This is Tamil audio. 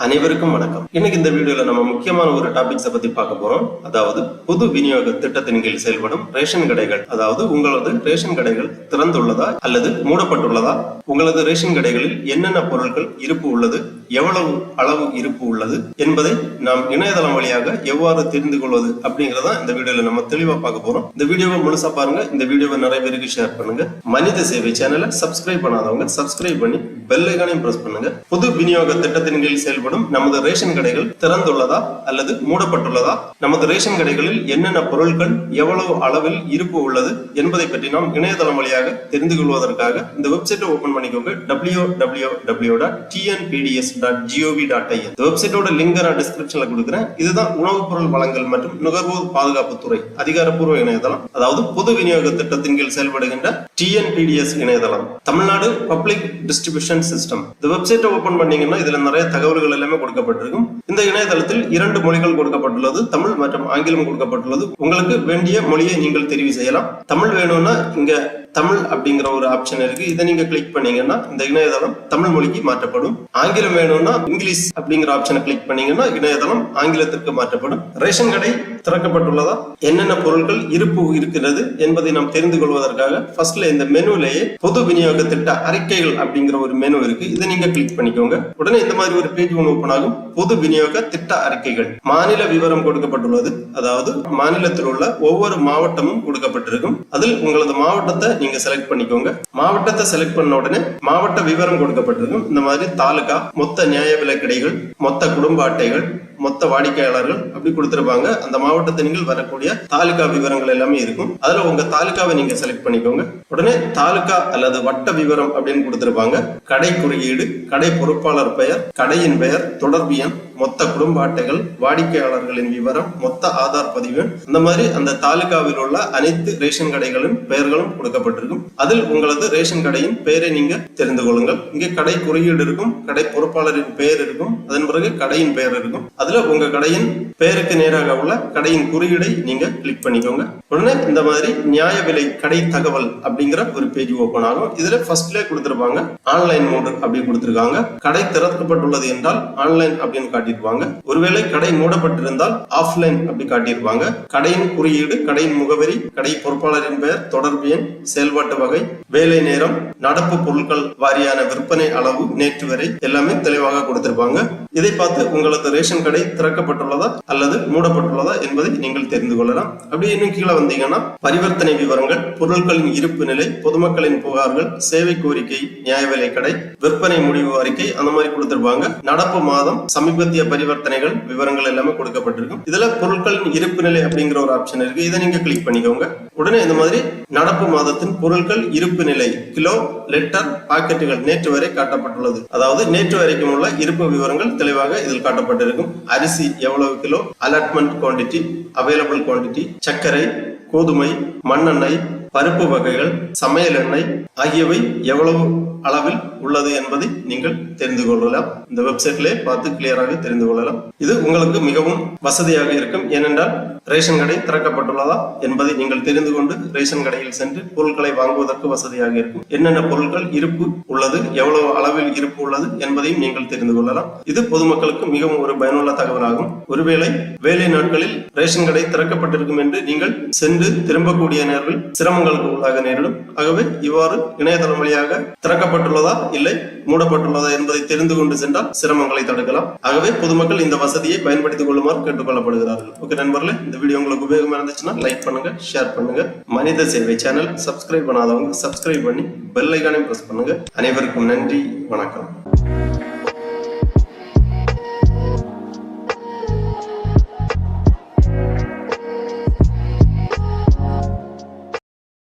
அனைவருக்கும் வணக்கம். இன்னைக்கு இந்த வீடியோல நம்ம முக்கியமான ஒரு டாபிக்ஸை பத்தி பார்க்க போறோம். அதாவது பொது விநியோக திட்டத்தின் கீழ் செயல்படும் ரேஷன் கடைகள். அதாவது உங்களது ரேஷன் கடைகள் திறந்துள்ளதா அல்லது மூடப்பட்டுள்ளதா, உங்களது ரேஷன் கடைகளில் என்னென்ன பொருட்கள் இருப்பு உள்ளது, எவ்வளவு அளவு இருப்பு உள்ளது என்பதை நாம் இணையதளம் வழியாக எவ்வாறு தெரிந்து கொள்வது அப்படிங்கறத இந்த வீடியோல நம்ம தெளிவா பார்க்க போறோம். இந்த வீடியோவை முழுசா பாருங்க. இந்த வீடியோவை நிறைய பேருக்கு ஷேர் பண்ணுங்க. மனித சேவை சேனலை சப்ஸ்கிரைப் பண்ணாதவங்க சப்ஸ்கிரைப் பண்ணி பெல் ஐகானையும் பிரஸ் பண்ணுங்க. பொது விநியோக திட்டத்தின் கீழ் செயல்படும் நமது ரேஷன் கடைகள் திறந்துள்ளதா அல்லது மூடப்பட்டுள்ளதா, நமது ரேஷன் கடைகளில் என்னென்ன பொருட்கள் எவ்வளவு அளவில் இருப்பு உள்ளது என்பதை பற்றி நாம் இணையதளம் வழியாக தெரிந்து கொள்வதற்காக இந்த வெப்சைட்டை ஓபன் பண்ணிக்கோங்க. www.tnpds.gov.in. இந்த வெப்சைட்டோட லிங்க் நான் டிஸ்கிரிப்ஷன்ல கொடுக்குறேன். இதுதான் உணவுப் பொருள் வழங்கல் மற்றும் நுகர்வோர் பாதுகாப்புத்துறை அதிகாரப்பூர்வ இணையதளம். அதாவது பொது விநியோக திட்டத்தின் கீழ் செயல்படுகின்ற TNPDS இணையதளம், தமிழ்நாடு பப்ளிக் டிஸ்ட்ரிபியூஷன் சிஸ்டம். இந்த வெப்சைட்டை ஓபன் பண்ணீங்கன்னா இதுல நிறைய தகவல்கள் எல்லாமே கொடுக்கப்பட்டிருக்கும். இந்த இணையதளத்தில் 2 மொழிகள் கொடுக்கப்பட்டுள்ளது, தமிழ் மற்றும் ஆங்கிலம் கொடுக்கப்பட்டுள்ளது. உங்களுக்கு வேண்டிய மொழியை நீங்கள் தெரிவு செய்யலாம். தமிழ் வேணும்னா இங்க தமிழ் அப்படிங்கிற ஒரு ஆப்ஷன் இருக்கு. இதை நீங்க கிளிக் பண்ணீங்கன்னா இந்த இணையதளம் தமிழ் மொழிக்கு மாற்றப்படும். ஆங்கிலம் வேணும்னா இங்கிலீஷ் அப்படிங்கிற ஆப்ஷனை கிளிக் பண்ணீங்கன்னா இணையதளம் ஆங்கிலத்திற்கு மாற்றப்படும். ரேஷன் கடை திறக்கப்பட்டுள்ளதா, என்னென்ன பொருட்கள் இருப்பு இருக்கிறது என்பதை நாம் தெரிந்து கொள்வதற்காக ஃபர்ஸ்ட்ல இந்த மெனுலேயே பொது விநியோக திட்ட அறிக்கைகள் அப்படிங்கிற ஒரு மெனு இருக்கு. இதை நீங்க கிளிக் பண்ணிக்கோங்க. உடனே இந்த மாதிரி ஒரு பேஜ் ஒன்று ஓபன் ஆகும். பொது விநியோக திட்ட அறிக்கைகள், மாநில விவரம் கொடுக்கப்பட்டுள்ளது. அதாவது மாநிலத்தில் உள்ள ஒவ்வொரு மாவட்டமும் கொடுக்கப்பட்டிருக்கும். அதில் உங்களது மாவட்டத்தை நீங்க செலக்ட் பண்ணிக்கோங்க. மாவட்டத்தை செலக்ட் பண்ண உடனே மாவட்ட விவரம் கொடுக்கப்பட்டிருக்கும். இந்த மாதிரி தாலுகா, மொத்த நியாய விலை கடைகள், மொத்த குடும்ப அட்டைகள், மொத்த வாடிக்கையாளர்கள் அப்படி கொடுத்திருப்பாங்க. அந்த மாவட்டத்தின் வரக்கூடிய தாலுகா விவரங்கள் எல்லாமே இருக்கும். அதுல உங்க தாலுகாவை நீங்க செலக்ட் பண்ணிக்கோங்க. உடனே தாலுகா அல்லது வட்ட விவரம் அப்படின்னு கொடுத்திருப்பாங்க. கடை குறியீடு, கடை பொறுப்பாளர் பெயர், கடையின் பெயர், தொடர்பு எண், மொத்த குடும்ப அட்டைகள், வாடிக்கையாளர்களின் விவரம், மொத்த ஆதார் பதிவு, இந்த மாதிரி அந்த தாலுகாவில் உள்ள அனைத்து ரேஷன் கடைகளின் பெயர்களும் கொடுக்கப்பட்டிருக்கும். அதில் உங்களது ரேஷன் கடையின் பெயரை நீங்க தெரிந்து கொள்ளுங்கள். இங்கே கடை குறியீடு இருக்கும், கடை பொறுப்பாளரின் பெயர் இருக்கும், அதன் பிறகு கடையின் பெயர் இருக்கும். அதுல உங்க கடையின் பெயருக்கு நேராக உள்ள கடையின் குறியீடை நீங்க கிளிக் பண்ணிக்கோங்க. உடனே இந்த மாதிரி நியாய விலை கடை தகவல் அப்படிங்கிற ஒரு பேஜ் ஓபன் ஆகும். இதுல ஃபர்ஸ்ட்ல கொடுத்திருப்பாங்க ஆன்லைன் மோடு அப்படி கொடுத்திருக்காங்க. கடை திறக்கப்பட்டுள்ளது என்றால் ஆன்லைன் அப்படின்னு காட்டியிருப்பாங்க. ஒருவேளை கடை மூடப்பட்டிருந்தால் ஆஃப்லைன் அப்படி காட்டியிருப்பாங்க. கடையின் குறியீடு, கடையின் முகவரி, கடை பொறுப்பாளரின் பெயர், தொடர்பு எண், செயல்பாட்டு வகை, வேலை நேரம், நடப்பு பொருட்கள் வாரியான விற்பனை அளவு, நேற்று வரை எல்லாமே தெளிவாக கொடுத்திருப்பாங்க. இதை பார்த்து உங்களது ரேஷன் கடை திறக்கப்பட்டுள்ளதா அல்லது மூடப்பட்டுள்ளதா என்பதை நீங்கள் தெரிந்து கொள்ளலாம். அப்படி இன்னும் கீழே வந்தீங்கன்னா பரிவர்த்தனை விவரங்கள், பொருட்களின் இருப்பு நிலை, பொதுமக்களின் புகார்கள், சேவை கோரிக்கை, நியாய விலை கடை, விற்பனை முடிவு அறிக்கை, அந்த மாதிரி கொடுத்திருப்பாங்க. நடப்பு மாதம் சமீபத்திய பரிவர்த்தனைகள் விவரங்கள் எல்லாமே கொடுக்கப்பட்டிருக்கும். இதுல பொருட்களின் இருப்பு நிலை அப்படிங்கிற ஒரு ஆப்ஷன் இருக்கு. இதை நீங்க கிளிக் பண்ணிக்கோங்க. உடனே இந்த மாதிரி நடப்பு மாதத்தின் பொருட்கள் இருப்பு நிலை, கிலோ, லிட்டர், பாக்கெட்டுகள் நேற்று வரை காட்டப்பட்டுள்ளது. அதாவது நேற்று வரைக்கும் உள்ள இருப்பு விவரங்கள் தெளிவாக இதில் காட்டப்பட்டிருக்கும். அரிசி எவ்வளவு kilo, allotment quantity, available quantity, சர்க்கரை, கோதுமை, மண்ணெண்ணெய், பருப்பு வகைகள், சமையல் எண்ணெய் ஆகியவை எவ்வளவு அளவில் உள்ளது என்பதை நீங்கள் தெரிந்து கொள்ளலாம். இந்த வெப்சைட்ல பார்த்து கிளியராக தெரிந்து கொள்ளலாம். இது உங்களுக்கு மிகவும் வசதியாக இருக்கும். ஏனென்றால் ரேஷன் கடை திறக்கப்பட்டுள்ளதா என்பதை நீங்கள் தெரிந்து கொண்டு ரேஷன் கடையில் சென்று பொருட்களை வாங்குவதற்கு வசதியாக இருக்கும். என்னென்ன பொருட்கள் இருப்பு உள்ளது, எவ்வளவு அளவில் இருப்பு உள்ளது என்பதையும் நீங்கள் தெரிந்து கொள்ளலாம். இது பொதுமக்களுக்கு மிகவும் ஒரு பயனுள்ள தகவலாகும். ஒருவேளை வேலை நாட்களில் ரேஷன் கடை திறக்கப்பட்டிருக்கும் என்று நீங்கள் சென்று திரும்பக்கூடிய நேரில் சிரமங்களுக்கு உள்ளாக நேரிடும். ஆகவே இவ்வாறு இணையதளம் வழியாக திறக்கப்பட்டுள்ளதா இல்லை மூடப்பட்டுள்ளதா என்பதை தெரிந்து கொண்டு சென்றால் சிரமங்களை தடுக்கலாம். ஆகவே பொதுமக்கள் இந்த வசதியை பயன்படுத்திக் கொள்ளுமாறு கேட்டுக்கொள்ளப்படுகிறார்கள். ஓகே நண்பர்களே, இந்த வீடியோ உங்களுக்கு உபயோகமா இருந்துச்சுன்னா லைக் பண்ணுங்க, ஷேர் பண்ணுங்க. மனித சேவை சேனல் சப்ஸ்கிரைப் பண்ணாதவங்க சப்ஸ்கிரைப் பண்ணி பெல் ஐகானையும் பிரஸ் பண்ணுங்க. அனைவருக்கும் நன்றி, வணக்கம்.